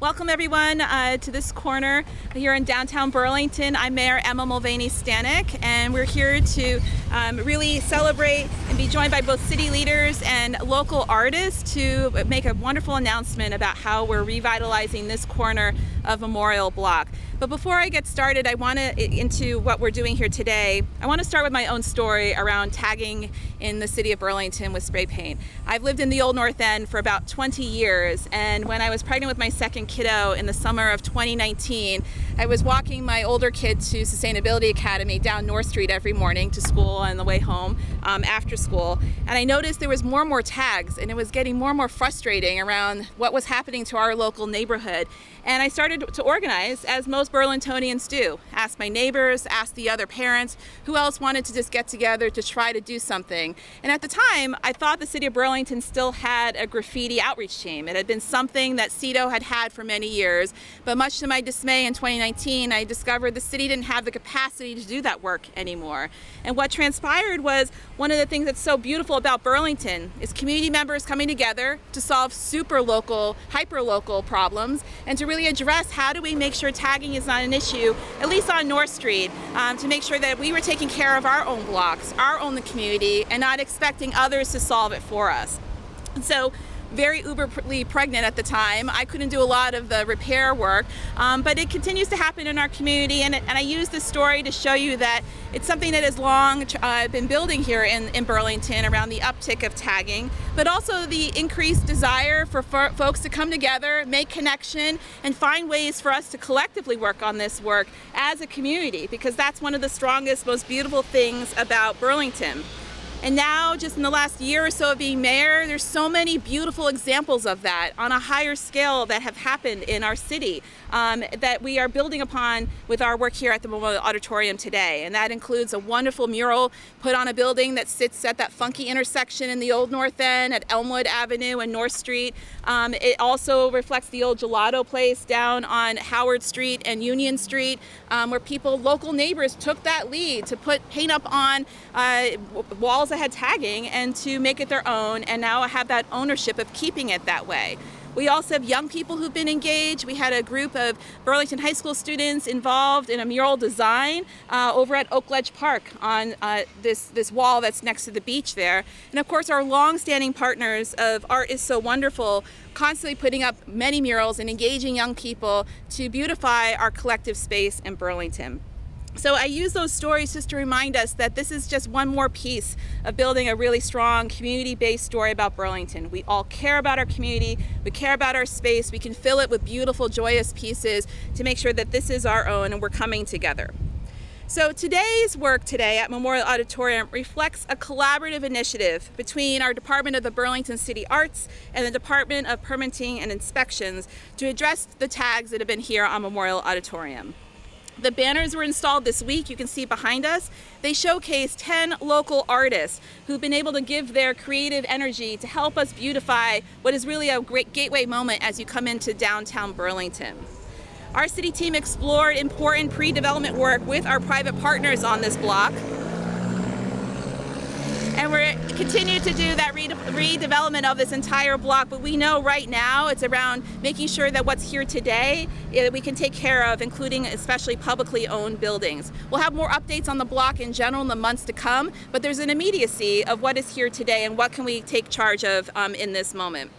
Welcome everyone to this corner here in downtown Burlington. I'm Mayor Emma Mulvaney-Stanak, and we're here to really celebrate and be joined by both city leaders and local artists to make a wonderful announcement about how we're revitalizing this corner of Memorial Block. But before I get started, into what we're doing here today, I want to start with my own story around tagging in the city of Burlington with spray paint. I've lived in the Old North End for about 20 years, and when I was pregnant with my second kiddo in the summer of 2019, I was walking my older kid to Sustainability Academy down North Street every morning to school on the way home after school, and I noticed there was more and more tags, and it was getting more and more frustrating around what was happening to our local neighborhood. And I started to organize, as most Burlingtonians do. Ask my neighbors, ask the other parents, who else wanted to just get together to try to do something. And at the time, I thought the city of Burlington still had a graffiti outreach team. It had been something that CEDO had for many years, but much to my dismay in 2019, I discovered the city didn't have the capacity to do that work anymore. And what transpired was one of the things that's so beautiful about Burlington is community members coming together to solve super local, hyper local problems, and to really address how do we make sure tagging is not an issue, at least on North Street, to make sure that we were taking care of our own blocks, our own community, and not expecting others to solve it for us. And so, very uberly pregnant at the time, I couldn't do a lot of the repair work, but it continues to happen in our community, and I use this story to show you that it's something that has long been building here in Burlington around the uptick of tagging, but also the increased desire for folks to come together, make connection, and find ways for us to collectively work on this work as a community, because that's one of the strongest, most beautiful things about Burlington. And now, just in the last year or so of being mayor, there's so many beautiful examples of that on a higher scale that have happened in our city that we are building upon with our work here at the Memorial Auditorium today. And that includes a wonderful mural put on a building that sits at that funky intersection in the Old North End at Elmwood Avenue and North Street. It also reflects the old gelato place down on Howard Street and Union Street, where local neighbors took that lead to put paint up on walls that had tagging and to make it their own, and now have that ownership of keeping it that way. We also have young people who've been engaged. We had a group of Burlington High School students involved in a mural design over at Oak Ledge Park on this wall that's next to the beach there. And of course, our long-standing partners of Art is So Wonderful, constantly putting up many murals and engaging young people to beautify our collective space in Burlington. So I use those stories just to remind us that this is just one more piece of building a really strong community-based story about Burlington. We all care about our community, we care about our space, we can fill it with beautiful, joyous pieces to make sure that this is our own and we're coming together. So today's work at Memorial Auditorium reflects a collaborative initiative between our Department of the Burlington City Arts and the Department of Permitting and Inspections to address the tags that have been here on Memorial Auditorium. The banners were installed this week. You can see behind us. They showcase 10 local artists who've been able to give their creative energy to help us beautify what is really a great gateway moment as you come into downtown Burlington. Our city team explored important pre-development work with our private partners on this block. And we're continue to do that redevelopment of this entire block, but we know right now it's around making sure that what's here today we can take care of, including especially publicly owned buildings. We'll have more updates on the block in general in the months to come, but there's an immediacy of what is here today and what can we take charge of in this moment.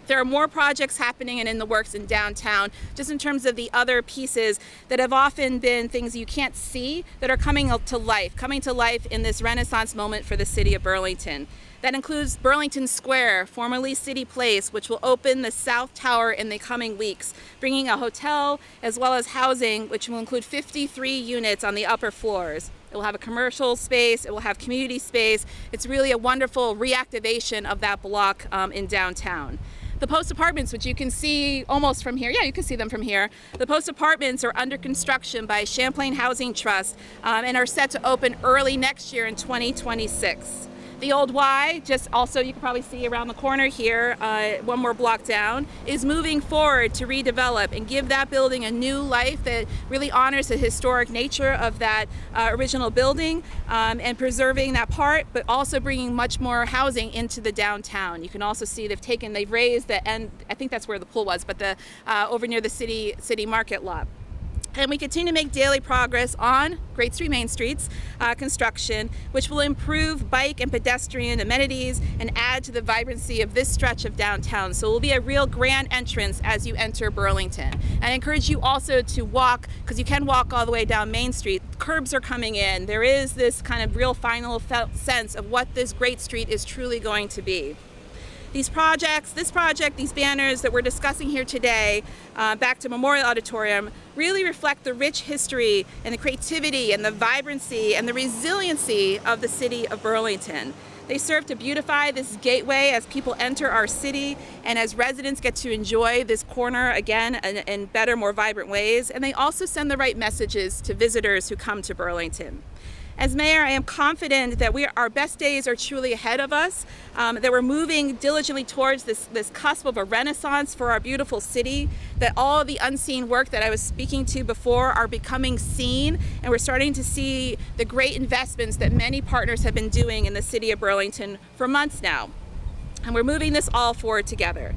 There are more projects happening and in the works in downtown, just in terms of the other pieces that have often been things you can't see that are coming to life in this Renaissance moment for the city of Burlington. That includes Burlington Square, formerly City Place, which will open the South Tower in the coming weeks, bringing a hotel as well as housing, which will include 53 units on the upper floors. It will have a commercial space, it will have community space. It's really a wonderful reactivation of that block in downtown. The Post Apartments, which you can see almost from here, you can see them from here. The Post Apartments are under construction by Champlain Housing Trust and are set to open early next year in 2026. The old Y, just also you can probably see around the corner here, one more block down, is moving forward to redevelop and give that building a new life that really honors the historic nature of that original building, and preserving that part, but also bringing much more housing into the downtown. You can also see they've raised the end, I think that's where the pool was, but the over near the city market lot. And we continue to make daily progress on Great Street, Main Streets construction, which will improve bike and pedestrian amenities and add to the vibrancy of this stretch of downtown. So it will be a real grand entrance as you enter Burlington. And I encourage you also to walk, because you can walk all the way down Main Street. Curbs are coming in. There is this kind of real final sense of what this great street is truly going to be. These projects, these banners that we're discussing here today, back to Memorial Auditorium, really reflect the rich history and the creativity and the vibrancy and the resiliency of the city of Burlington. They serve to beautify this gateway as people enter our city and as residents get to enjoy this corner again in better, more vibrant ways. And they also send the right messages to visitors who come to Burlington. As mayor, I am confident that our best days are truly ahead of us, that we're moving diligently towards this cusp of a renaissance for our beautiful city, that all of the unseen work that I was speaking to before are becoming seen, and we're starting to see the great investments that many partners have been doing in the city of Burlington for months now. And we're moving this all forward together.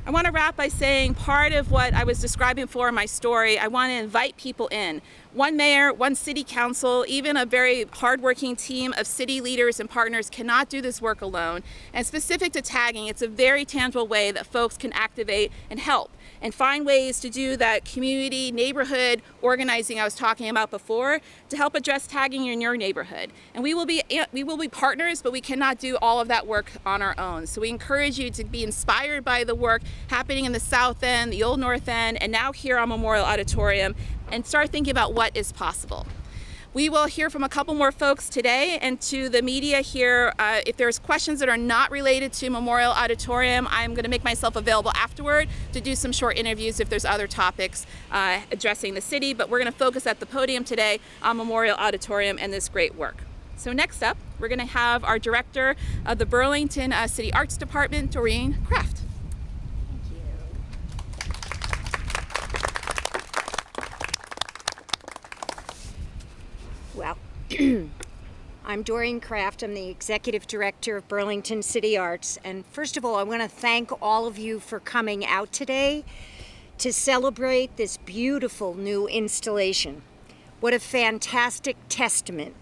I want to wrap by saying part of what I was describing before in my story, I want to invite people in. One mayor, one city council, even a very hardworking team of city leaders and partners cannot do this work alone. And specific to tagging, it's a very tangible way that folks can activate and help and find ways to do that community, neighborhood organizing I was talking about before to help address tagging in your neighborhood. And we will be partners, but we cannot do all of that work on our own. So we encourage you to be inspired by the work happening in the South End, the Old North End, and now here on Memorial Auditorium, and start thinking about what is possible. We will hear from a couple more folks today, and to the media here, if there's questions that are not related to Memorial Auditorium, I'm going to make myself available afterward to do some short interviews if there's other topics addressing the city, but we're going to focus at the podium today on Memorial Auditorium and this great work. So next up, we're going to have our director of the Burlington City Arts Department, Doreen Kraft. Well, I'm Doreen Kraft. I'm the Executive Director of Burlington City Arts. And first of all, I want to thank all of you for coming out today to celebrate this beautiful new installation. What a fantastic testament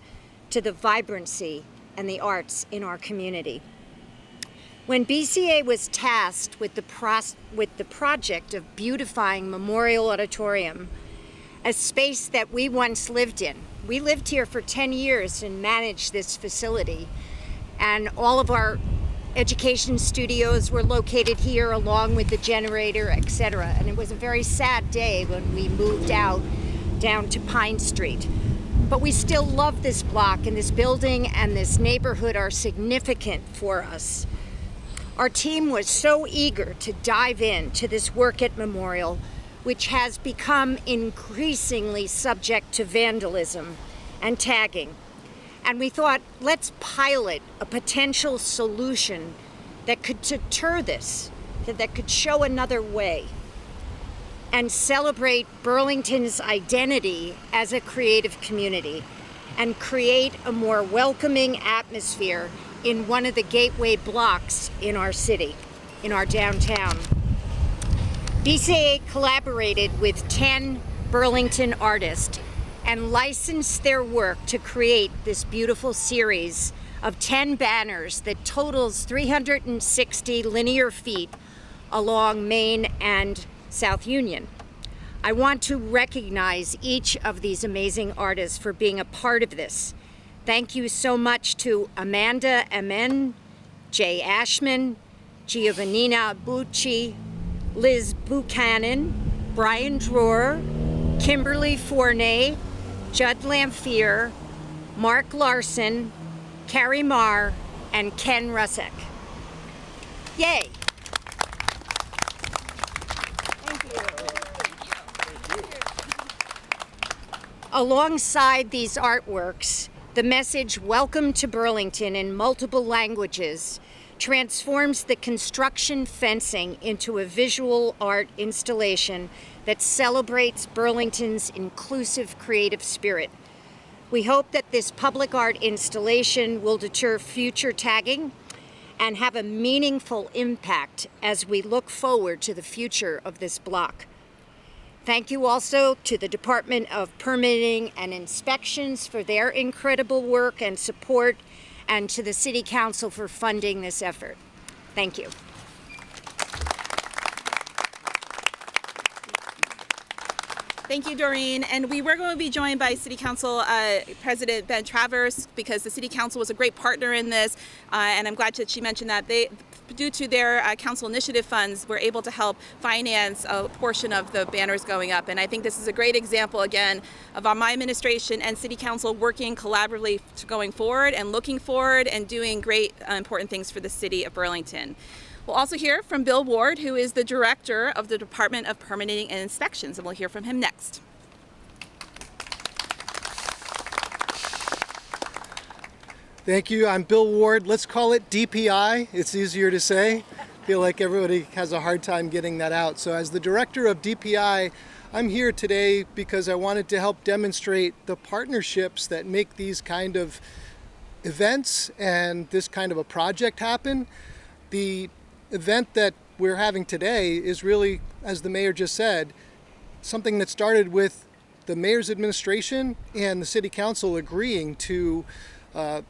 to the vibrancy and the arts in our community. When BCA was tasked with the project of beautifying Memorial Auditorium, a space that we once lived in. We lived here for 10 years and managed this facility. And all of our education studios were located here along with the generator, etc. And it was a very sad day when we moved out down to Pine Street. But we still love this block, and this building and this neighborhood are significant for us. Our team was so eager to dive into this work at Memorial, which has become increasingly subject to vandalism and tagging. And we thought, let's pilot a potential solution that could deter this, that could show another way, and celebrate Burlington's identity as a creative community, and create a more welcoming atmosphere in one of the gateway blocks in our city, in our downtown. BCA collaborated with 10 Burlington artists and licensed their work to create this beautiful series of 10 banners that totals 360 linear feet along Main and South Union. I want to recognize each of these amazing artists for being a part of this. Thank you so much to Amanda Amen, Jay Ashman, Giovannina Bucci, Liz Buchanan, Brian Droer, Kimberly Fournay, Judd Lamphere, Mark Larson, Carrie Marr, and Ken Rusek. Yay! Thank you. Alongside these artworks, The message, "Welcome to Burlington," in multiple languages, transforms the construction fencing into a visual art installation that celebrates Burlington's inclusive creative spirit. We hope that this public art installation will deter future tagging and have a meaningful impact as we look forward to the future of this block. Thank you also to the Department of Permitting and Inspections for their incredible work and support, and to the City Council for funding this effort. Thank you. Thank you, Doreen. And we were going to be joined by City Council President Ben Travers, because the City Council was a great partner in this. And I'm glad that she mentioned that they, due to their council initiative funds, were able to help finance a portion of the banners going up. And I think this is a great example, again, of my administration and City Council working collaboratively going forward and looking forward and doing great, important things for the city of Burlington. We'll also hear from Bill Ward, who is the Director of the Department of Permitting and Inspections, and we'll hear from him next. Thank you. I'm Bill Ward. Let's call it DPI. It's easier to say. I feel like everybody has a hard time getting that out. So as the Director of DPI, I'm here today because I wanted to help demonstrate the partnerships that make these kind of events and this kind of a project happen. The event that we're having today is really, as the mayor just said, something that started with the mayor's administration and the city council agreeing to a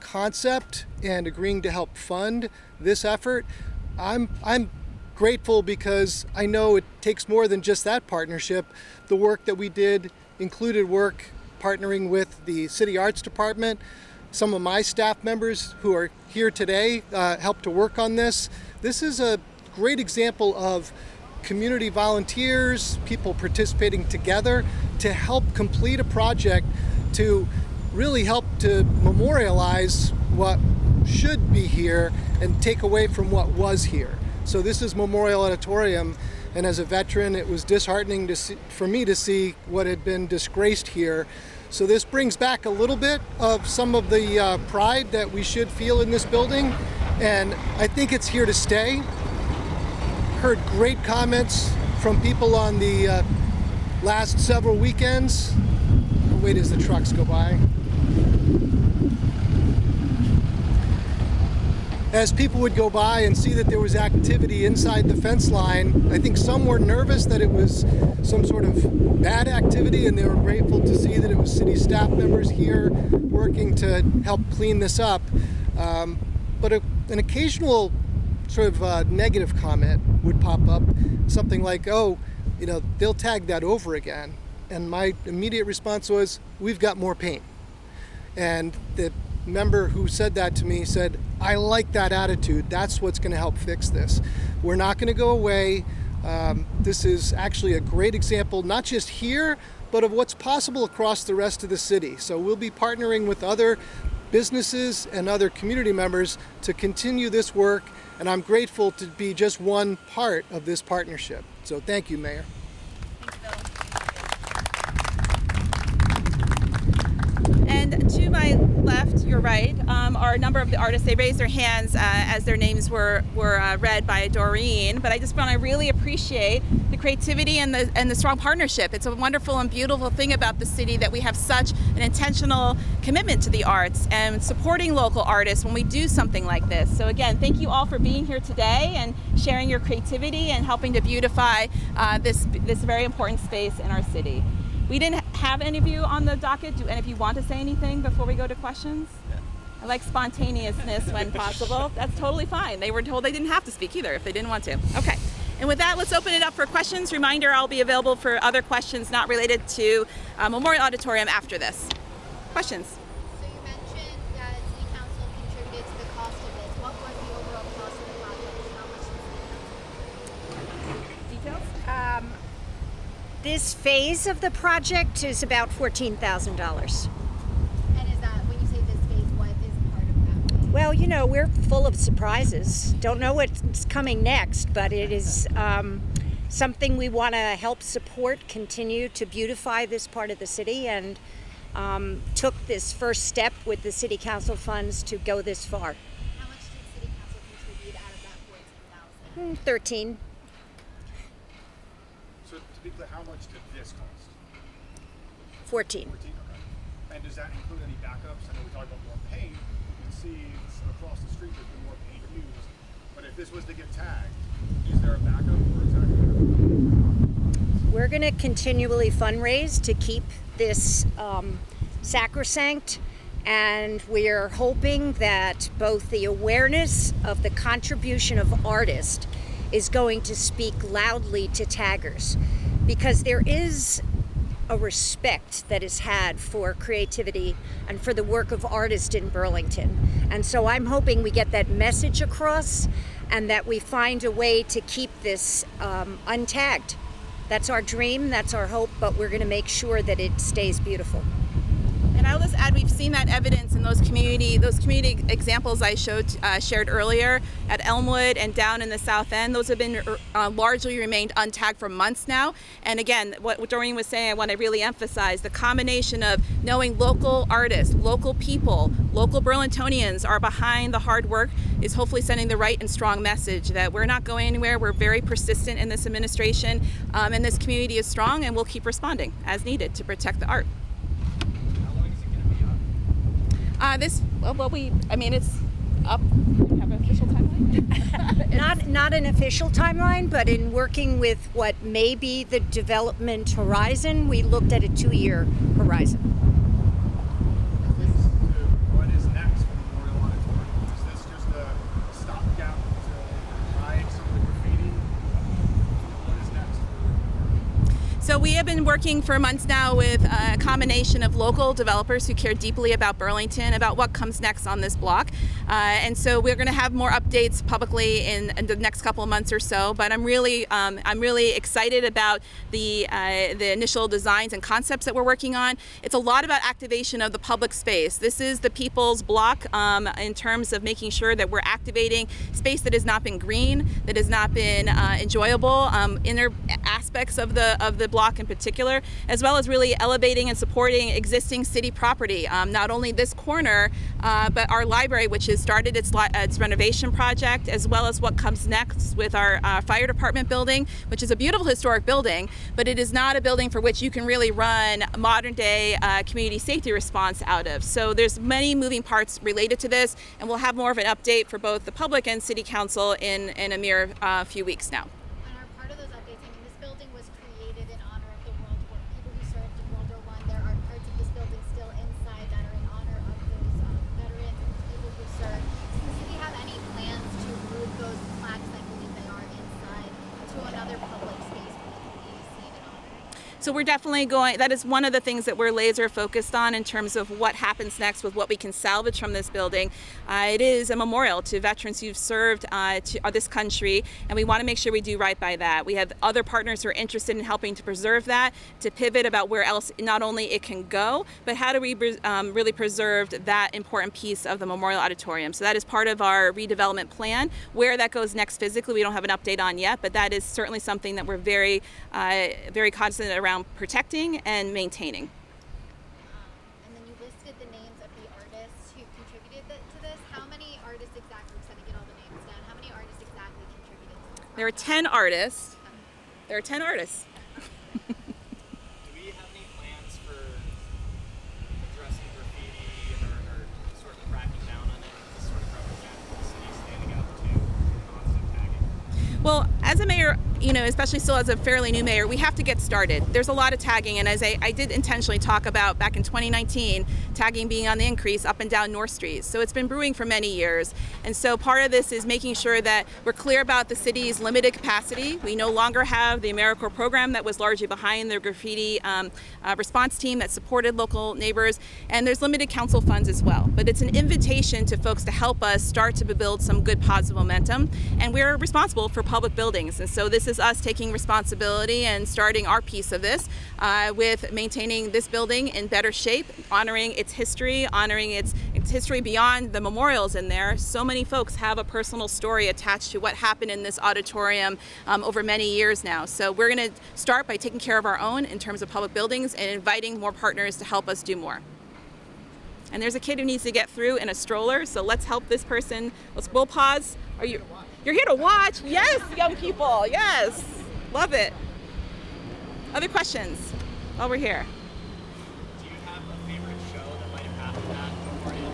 concept and agreeing to help fund this effort. I'm grateful because I know it takes more than just that partnership. The work that we did included work partnering with the City Arts Department. Some of my staff members who are here today helped to work on this. This is a great example of community volunteers, people participating together to help complete a project, to really help to memorialize what should be here and take away from what was here. So this is Memorial Auditorium, and as a veteran, it was disheartening for me to see what had been disgraced here. So this brings back a little bit of some of the pride that we should feel in this building, and I think it's here to stay. Heard great comments from people on the last several weekends. I'll wait as the trucks go by. As people would go by and see that there was activity inside the fence line, I think some were nervous that it was some sort of bad activity, and they were grateful to see that it was city staff members here working to help clean this up. But an occasional sort of negative comment would pop up, something like, "Oh, you know, they'll tag that over again." And my immediate response was, "We've got more paint." And the member who said that to me said, "I like that attitude. That's what's going to help fix this. We're not going to go away. This is actually a great example, not just here, but of what's possible across the rest of the city." So we'll be partnering with other businesses and other community members to continue this work, and I'm grateful to be just one part of this partnership. So thank you, Mayor. And to my left, your right, are a number of the artists. They raised their hands as their names were read by Doreen. But I just want to really appreciate the creativity and the strong partnership. It's a wonderful and beautiful thing about the city that we have such an intentional commitment to the arts and supporting local artists when we do something like this. So again, thank you all for being here today and sharing your creativity and helping to beautify this very important space in our city. We didn't have any of you on the docket. Do any of you want to say anything before we go to questions? Yeah. I like spontaneousness when possible. That's totally fine. They were told they didn't have to speak either if they didn't want to. Okay. And with that, let's open it up for questions. Reminder, I'll be available for other questions not related to Memorial Auditorium after this. Questions? So you mentioned that City Council contributed to the cost of this. What was the overall cost of the project and how much was the Details? This phase of the project is about $14,000. And is that, when you say this phase, what is part of that phase? Well, you know, we're full of surprises. Don't know what's coming next, but it is something we want to help support, continue to beautify this part of the city, and took this first step with the city council funds to go this far. How much did city council contribute out of that 14,000? 13. So to be clear, how much did this cost? 14. 14, okay. And does that include any backups? I know we talked about more paint. You can see across the street there's been more paint used. But if this was to get tagged, is there a backup or is that? We're going to continually fundraise to keep this sacrosanct, and we're hoping that both the awareness of the contribution of artists is going to speak loudly to taggers, because there is a respect that is had for creativity and for the work of artists in Burlington. And so I'm hoping we get that message across and that we find a way to keep this untagged. That's our dream, that's our hope, but we're going to make sure that it stays beautiful. And I'll just add, we've seen that evidence in those community examples I shared earlier at Elmwood and down in the South End. Those have been largely remained untagged for months now. And again, what Doreen was saying, I want to really emphasize the combination of knowing local artists, local people, local Burlingtonians are behind the hard work is hopefully sending the right and strong message that we're not going anywhere. We're very persistent in this administration, and this community is strong, and we'll keep responding as needed to protect the art. It's up. Do you have an official timeline? Not an official timeline, but in working with what may be the development horizon, we looked at a 2-year horizon. What is next for Memorial Auditorium? Is this just a stopgap to hide some of the graffiti? What is next? So we have been working for months now with a combination of local developers who care deeply about Burlington, about what comes next on this block. And so we're going to have more updates publicly in the next couple of months or so. But I'm really excited about the initial designs and concepts that we're working on. It's a lot about activation of the public space. This is the people's block in terms of making sure that we're activating space that has not been green, that has not been enjoyable, inner aspects of the block in particular, as well as really elevating and supporting existing city property. Not only this corner, but our library, which has started its renovation project, as well as what comes next with our fire department building, which is a beautiful historic building, but it is not a building for which you can really run modern day community safety response out of. So there's many moving parts related to this, and we'll have more of an update for both the public and city council in a mere few weeks now. And are part of those updates, I mean, this building was created in honor of the World War, people who served in World War I. There are parts of this building still inside that are in honor of those veterans and people who served. Does the city have any plans to move those plaques, I believe they are inside, to another public space where they can be seen and honored? So we're definitely going, that is one of the things that we're laser focused on in terms of what happens next with what we can salvage from this building. It is a memorial to veterans who've served to this country, and we want to make sure we do right by that. We have other partners who are interested in helping to preserve that, to pivot about where else not only it can go, but how do we really preserve that important piece of the Memorial Auditorium. So that is part of our redevelopment plan. Where that goes next physically, we don't have an update on yet, but that is certainly something that we're very cognizant around protecting and maintaining. And then you listed the names of the artists who contributed to this. How many artists exactly, because I didn't get all the names down, how many artists exactly contributed to this? There are 10 artists. There are 10 artists. Do we have any plans for addressing graffiti or sort of cracking down on it to sort of represent the city standing up to constant tagging? Well, as a mayor, especially still as a fairly new mayor, we have to get started. There's a lot of tagging, and as I did intentionally talk about back in 2019, tagging being on the increase up and down North Street. So it's been brewing for many years. And so part of this is making sure that we're clear about the city's limited capacity. We no longer have the AmeriCorps program that was largely behind the graffiti response team that supported local neighbors, and there's limited council funds as well. But it's an invitation to folks to help us start to build some good positive momentum, and we're responsible for public buildings. And so this is us taking responsibility and starting our piece of this with maintaining this building in better shape, honoring its history, honoring its It's history beyond the memorials in there. So many folks have a personal story attached to what happened in this auditorium over many years now. So we're going to start by taking care of our own in terms of public buildings and inviting more partners to help us do more. And there's a kid who needs to get through in a stroller, so let's help this person. We'll pause. You're here to watch? Yes, young people, yes. Love it. Other questions while we're here? Do you have a favorite show that might have happened at Memorial?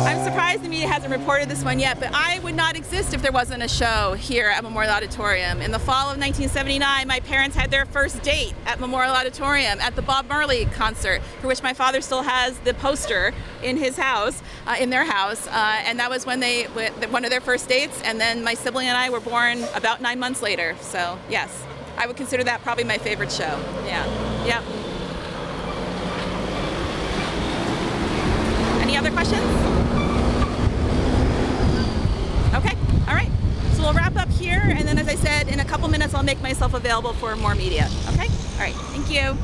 I'm surprised the media hasn't reported this one yet, but I would not exist if there wasn't a show here at Memorial Auditorium. In the fall of 1979, my parents had their first date at Memorial Auditorium at the Bob Marley concert, for which my father still has the poster in his house, in their house, and that was when one of their first dates, and then my sibling and I were born about 9 months later. So yes, I would consider that probably my favorite show. Yeah, yep. Any other questions? Okay, all right. So we'll wrap up here, and then as I said, in a couple minutes I'll make myself available for more media. Okay? All right, thank you.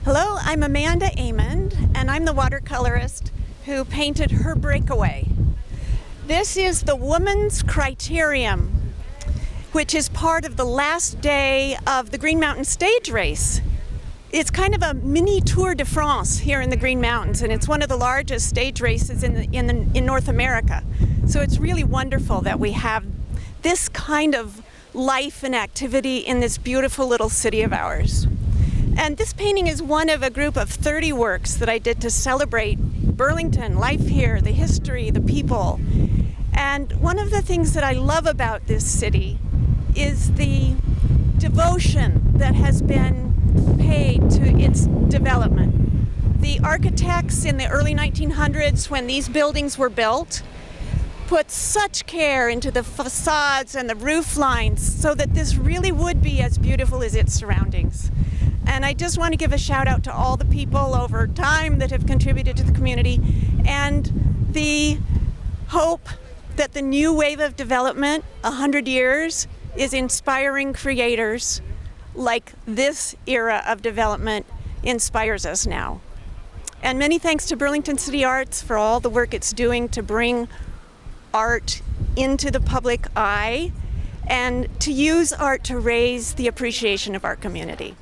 Hello, I'm Amanda Amond, and I'm the watercolorist who painted her Breakaway. This is the Woman's Criterium, which is part of the last day of the Green Mountain Stage Race. It's kind of a mini Tour de France here in the Green Mountains, and it's one of the largest stage races in North America. So it's really wonderful that we have this kind of life and activity in this beautiful little city of ours. And this painting is one of a group of 30 works that I did to celebrate Burlington, life here, the history, the people. And one of the things that I love about this city is the devotion that has been paid to its development. The architects in the early 1900s, when these buildings were built, put such care into the facades and the roof lines so that this really would be as beautiful as its surroundings. And I just want to give a shout out to all the people over time that have contributed to the community, and the hope that the new wave of development, 100 years, is inspiring creators like this era of development inspires us now. And many thanks to Burlington City Arts for all the work it's doing to bring art into the public eye and to use art to raise the appreciation of our community.